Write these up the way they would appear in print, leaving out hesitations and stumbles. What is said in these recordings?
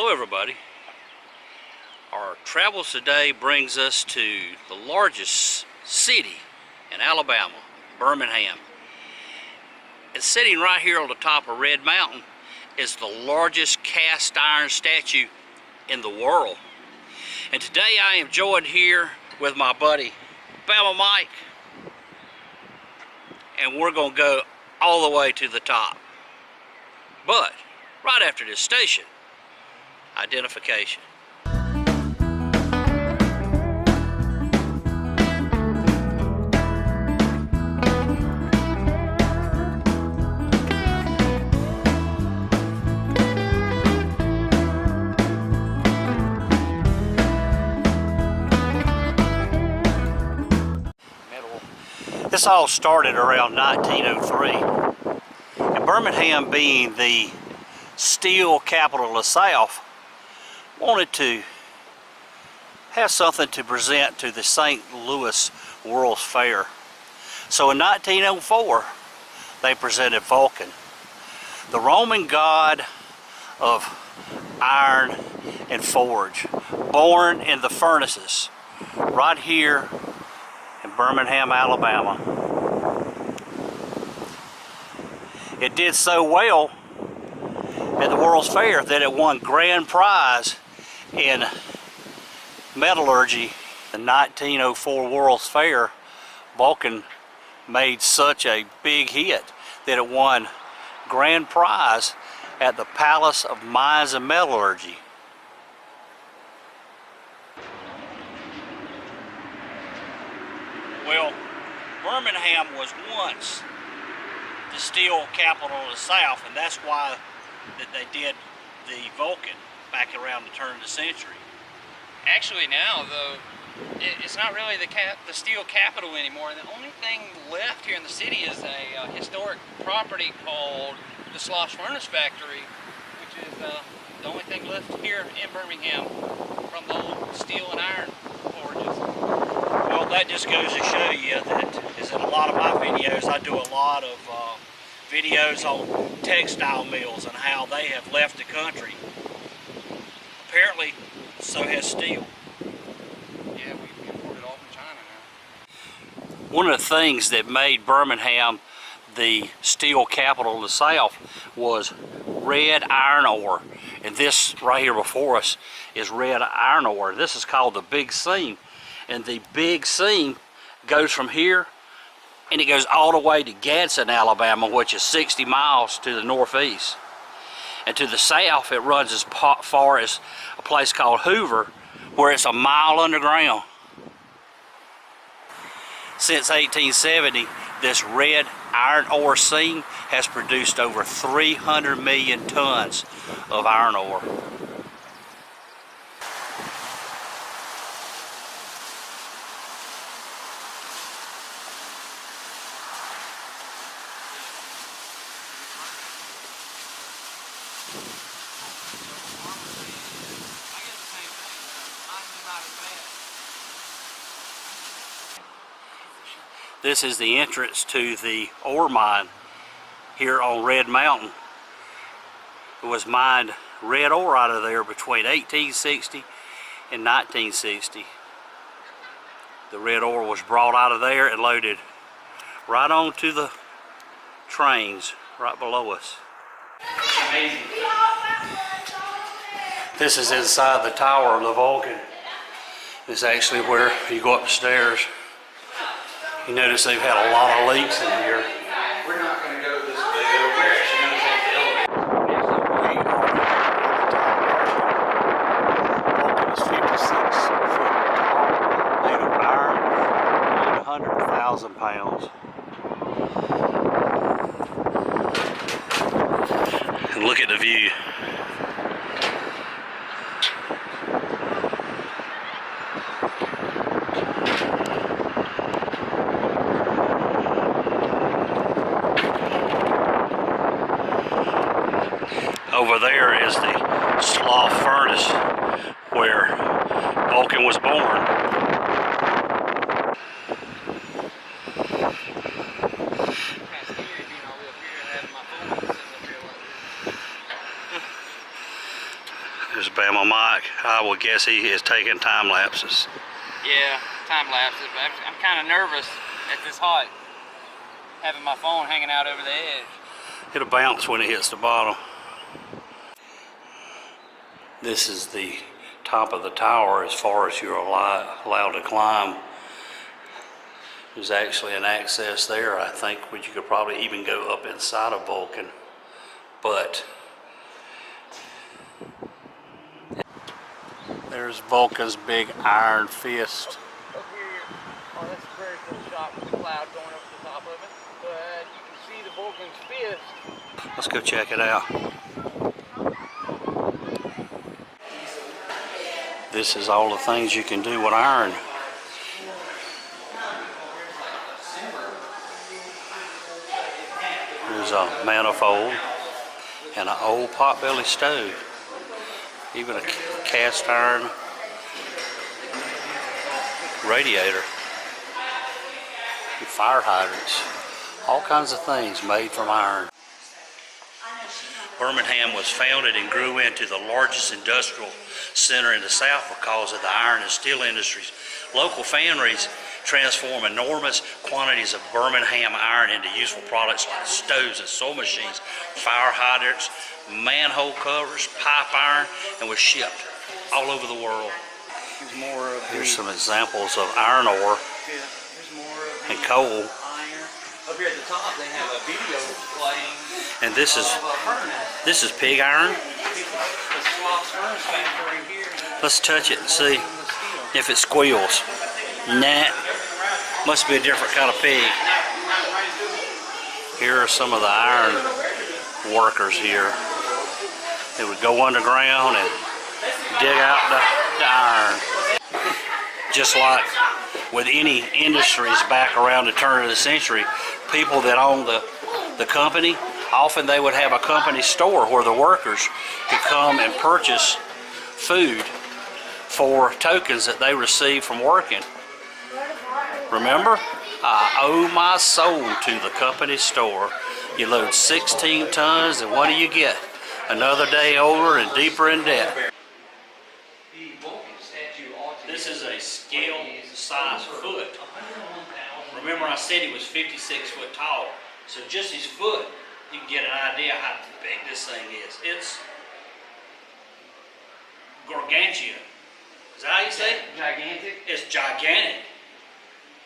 Hello everybody. Our travels today brings us to the largest city in Alabama, Birmingham. And sitting right here on the top of Red Mountain is the largest cast iron statue in the world. And today I am joined here with my buddy Bama Mike, and we're going to go all the way to the top. But right after this station identification. This all started around 1903, and Birmingham, being the steel capital of the South, wanted to have something to present to the St. Louis World's Fair. So in 1904, they presented Vulcan, the Roman god of iron and forge, born in the furnaces right here in Birmingham, Alabama. It did so well at the World's Fair that it won grand prize in metallurgy. The 1904 World's Fair, Vulcan made such a big hit that it won grand prize at the Palace of Mines and Metallurgy. Well, Birmingham was once the steel capital of the South, and that's why that they did the Vulcan back around the turn of the century. Actually now, though, it's not really the steel capital anymore. The only thing left here in the city is a historic property called the Slosh Furnace Factory, which is the only thing left here in Birmingham from the old steel and iron forges. Well, that just goes to show you that is in a lot of my videos, I do a lot of videos on textile mills and how they have left the country. Apparently, so has steel. Yeah, we import it all from China now. One of the things that made Birmingham the steel capital of the South was red iron ore. And this right here before us is red iron ore. This is called the Big Seam. And the Big Seam goes from here and it goes all the way to Gadsden, Alabama, which is 60 miles to the northeast. And to the south, it runs as far as a place called Hoover, where it's a mile underground. Since 1870, this red iron ore seam has produced over 300 million tons of iron ore. This is the entrance to the ore mine here on Red Mountain. It was mined red ore out of there between 1860 and 1960. The red ore was brought out of there and loaded right onto the trains right below us. This is inside the tower of the Vulcan. This is actually where you go up the stairs. You notice they've had a lot of leaks in here. We're not going to go this way. We're actually going to take the elevator. Vulcan is 56 foot tall, made of iron, weighed 100,000 pounds. And look at the view. Over there is the Slough Furnace where Vulcan was born. I would guess he is taking time lapses. Yeah, time lapses, but I'm kind of nervous at this height, having my phone hanging out over the edge. It'll bounce when it hits the bottom. This is the top of the tower as far as you're allowed to climb. There's actually an access there, I think, where you could probably even go up inside of Vulcan. But there's Vulcan's big iron fist. Up here, oh, that's a very cool shot with the cloud going over the top of it. But you can see the Vulcan's fist. Let's go check it out. This is all the things you can do with iron. There's a manifold and an old potbelly stove. Even a cast iron radiator. Fire hydrants. All kinds of things made from iron. Birmingham was founded and grew into the largest industrial center in the South because of the iron and steel industries. Local foundries transform enormous quantities of Birmingham iron into useful products like stoves and sewing machines, fire hydrants, manhole covers, pipe iron, and was shipped all over the world. Here's some examples of iron ore and coal. Up here at the top, they have a video playing. And this is pig iron. Let's touch it and see if it squeals. Nah, must be a different kind of pig. Here are some of the iron workers here. They would go underground and dig out the iron. Just like with any industries back around the turn of the century, people that owned the company, often they would have a company store where the workers could come and purchase food for tokens that they received from working. Remember? I owe my soul to the company store. You load 16 tons and what do you get? Another day older and deeper in debt. This is a scale size foot. Remember I said he was 56 foot tall. So just his foot, you can get an idea how big this thing is. It's gargantuan. Is that how you say it? Gigantic. It's gigantic.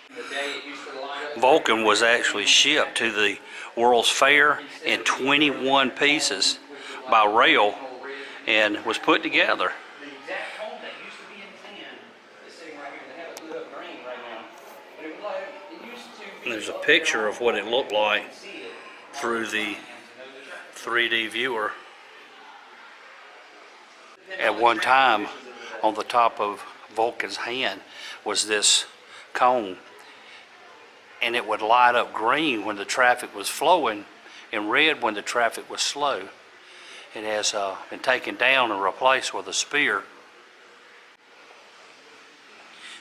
The day it used to light up. Vulcan was actually shipped to the World's Fair in 21 pieces by rail and was put together. The exact home that used to be in tin is sitting right here. They have it lit up green right now. But it was like, it used to be. There's a picture of what it looked like through the 3D viewer. At one time, on the top of Vulcan's hand was this cone, and it would light up green when the traffic was flowing and red when the traffic was slow. It has been taken down and replaced with a spear.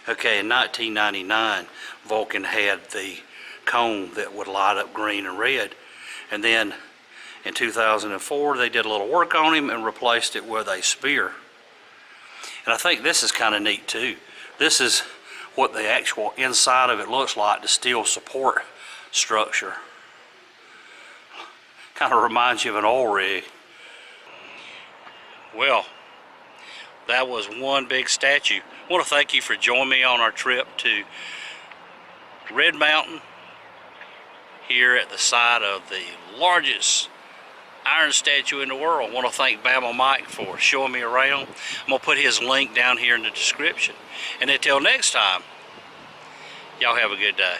Okay, in 1999, Vulcan had the cone that would light up green and red, and then in 2004 they did a little work on him and replaced it with a spear. And I think this is kind of neat too. This is what the actual inside of it looks like, the steel support structure. Kind of reminds you of an oil rig. Well, that was one big statue. I want to thank you for joining me on our trip to Red Mountain, here at the site of the largest iron statue in the world. I want to thank Bama Mike for showing me around. I'm going to put his link down here in the description. And until next time, y'all have a good day.